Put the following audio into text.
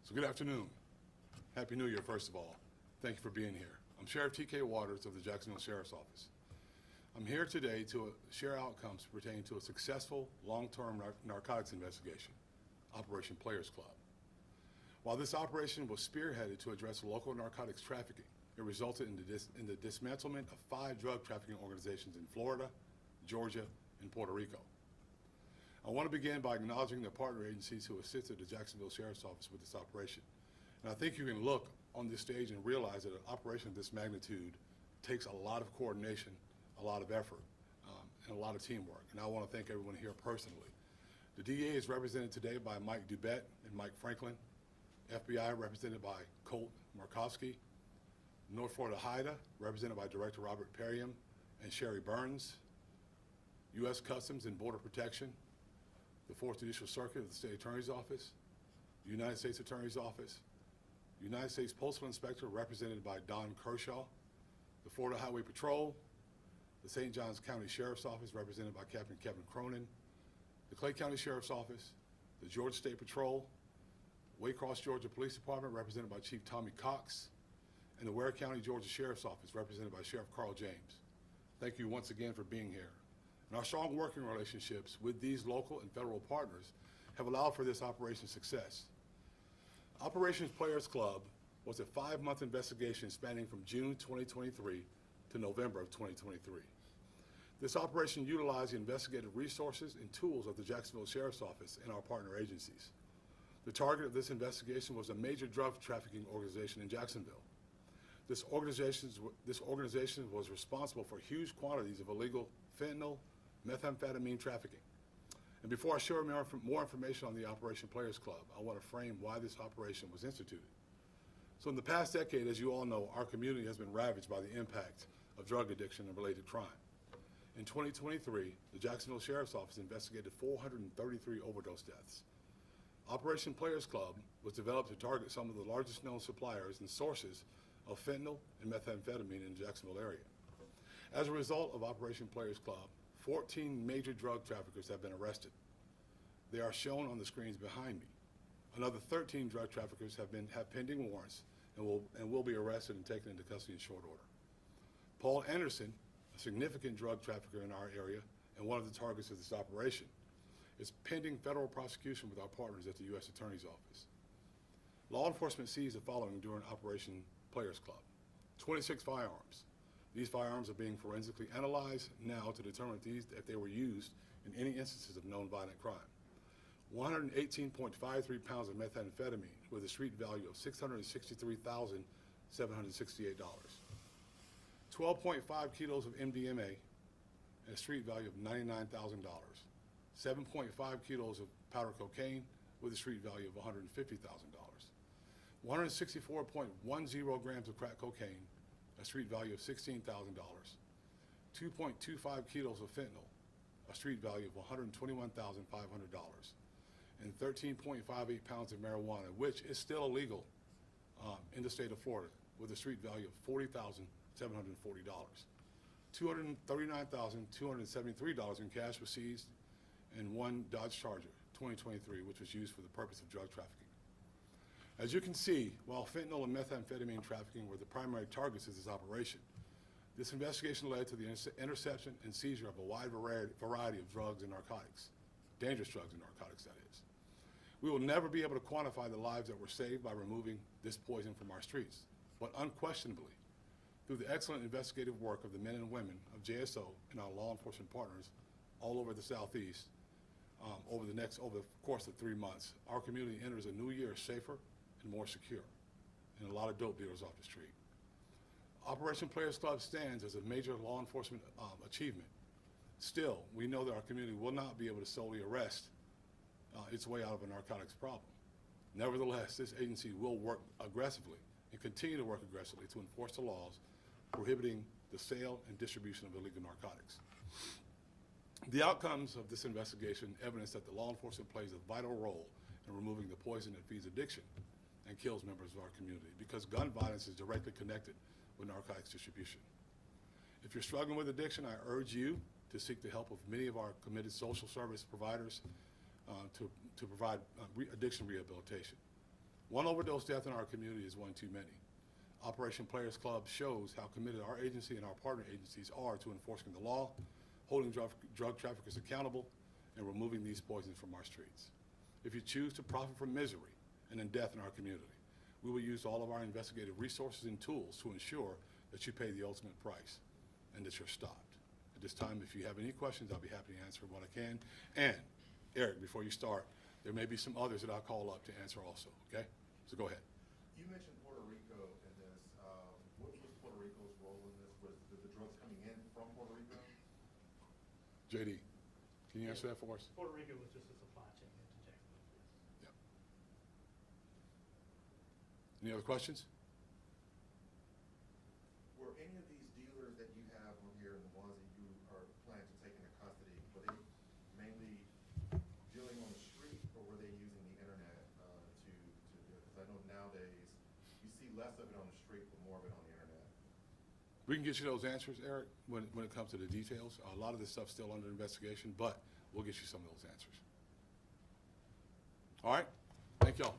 So good afternoon. Happy New Year, first of all. Thank you for being here. I'm Sheriff T.K. Waters of the Jacksonville Sheriff's Office. I'm here today to share outcomes pertaining to a successful long-term narcotics investigation, Operation Players Club. While this operation was spearheaded to address local narcotics trafficking, it resulted in the dismantlement of 5 drug trafficking organizations in Florida, Georgia, and Puerto Rico. I want to begin by acknowledging the partner agencies who assisted the Jacksonville Sheriff's Office with this operation. And I think you can look on this stage and realize that an operation of this magnitude takes a lot of coordination, a lot of effort, and a lot of teamwork. And I want to thank everyone here personally. The DEA is represented today by Mike Dubett and Mike Franklin, FBI represented by Colt Markowski, North Florida HIDA represented by Director Robert Perriam and Sherry Burns, U.S. Customs and Border Protection, the 4th Judicial Circuit of the State Attorney's Office, the United States Attorney's Office, United States Postal Inspector represented by Don Kershaw, the Florida Highway Patrol, the St. Johns County Sheriff's Office represented by Captain Kevin Cronin, the Clay County Sheriff's Office, the Georgia State Patrol, Waycross, Georgia Police Department represented by Chief Tommy Cox, and the Ware County, Georgia Sheriff's Office represented by Sheriff Carl James. Thank you once again for being here. And our strong working relationships with these local and federal partners have allowed for this operation's success. Operation Players Club was a 5-month investigation spanning from June 2023 to November of 2023. This operation utilized the investigative resources and tools of the Jacksonville Sheriff's Office and our partner agencies. The target of this investigation was a major drug trafficking organization in Jacksonville. This organization was responsible for huge quantities of illegal fentanyl, methamphetamine trafficking. And before I share more information on the Operation Players Club, I want to frame why this operation was instituted. So in the past decade, as you all know, our community has been ravaged by the impact of drug addiction and related crime. In 2023, the Jacksonville Sheriff's Office investigated 433 overdose deaths. Operation Players Club was developed to target some of the largest known suppliers and sources of fentanyl and methamphetamine in the Jacksonville area. As a result of Operation Players Club, 14 major drug traffickers have been arrested. They are shown on the screens behind me. Another 13 drug traffickers have pending warrants and will be arrested and taken into custody in short order. Paul Anderson, a significant drug trafficker in our area and one of the targets of this operation, is pending federal prosecution with our partners at the U.S. Attorney's Office. Law enforcement seized the following during Operation Players Club: 26 firearms. These firearms are being forensically analyzed now to determine if they were used in any instances of known violent crime. 118.53 pounds of methamphetamine with a street value of $663,768. 12.5 kilos of MDMA and a street value of $99,000. 7.5 kilos of powder cocaine with a street value of $150,000. 164.10 grams of crack cocaine, a street value of $16,000, 2.25 kilos of fentanyl, a street value of $121,500, and 13.58 pounds of marijuana, which is still illegal in the state of Florida, with a street value of $40,740. $239,273 in cash was seized, and 1 Dodge Charger 2023, which was used for the purpose of drug trafficking. As you can see, while fentanyl and methamphetamine trafficking were the primary targets of this operation, this investigation led to the interception and seizure of a wide variety of drugs and narcotics, dangerous drugs and narcotics, that is. We will never be able to quantify the lives that were saved by removing this poison from our streets, but unquestionably, through the excellent investigative work of the men and women of JSO and our law enforcement partners all over the Southeast, over the course of 3 months, our community enters a new year safer and more secure, and a lot of dope dealers off the street. Operation Players Club stands as a major law enforcement achievement. Still, we know that our community will not be able to solely arrest its way out of a narcotics problem. Nevertheless, this agency will work aggressively and continue to work aggressively to enforce the laws prohibiting the sale and distribution of illegal narcotics. The outcomes of this investigation evidence that the law enforcement plays a vital role in removing the poison that feeds addiction and kills members of our community, because gun violence is directly connected with narcotics distribution. If you're struggling with addiction, I urge you to seek the help of many of our committed social service providers to provide addiction rehabilitation. One overdose death in our community is one too many. Operation Players Club shows how committed our agency and our partner agencies are to enforcing the law, holding drug traffickers accountable, and removing these poisons from our streets. If you choose to profit from misery and in death in our community, we will use all of our investigative resources and tools to ensure that you pay the ultimate price and that you're stopped. At this time, if you have any questions, I'll be happy to answer what I can. And, Eric, before you start, there may be some others that I'll call up to answer also, okay? So go ahead. You mentioned Puerto Rico in this. What was Puerto Rico's role in this? Was the drugs coming in from Puerto Rico? JD, can you answer that for us? Puerto Rico was just a supply chain into Jacksonville. Yeah. Any other questions? Were any of these dealers that you have on here and the ones that you are planning to take into custody, were they mainly dealing on the street, or were they using the internet to do it? Because I know nowadays you see less of it on the street, but more of it on the internet. We can get you those answers, Eric, when it comes to the details. A lot of this stuff's still under investigation, but we'll get you some of those answers. All right? Thank y'all.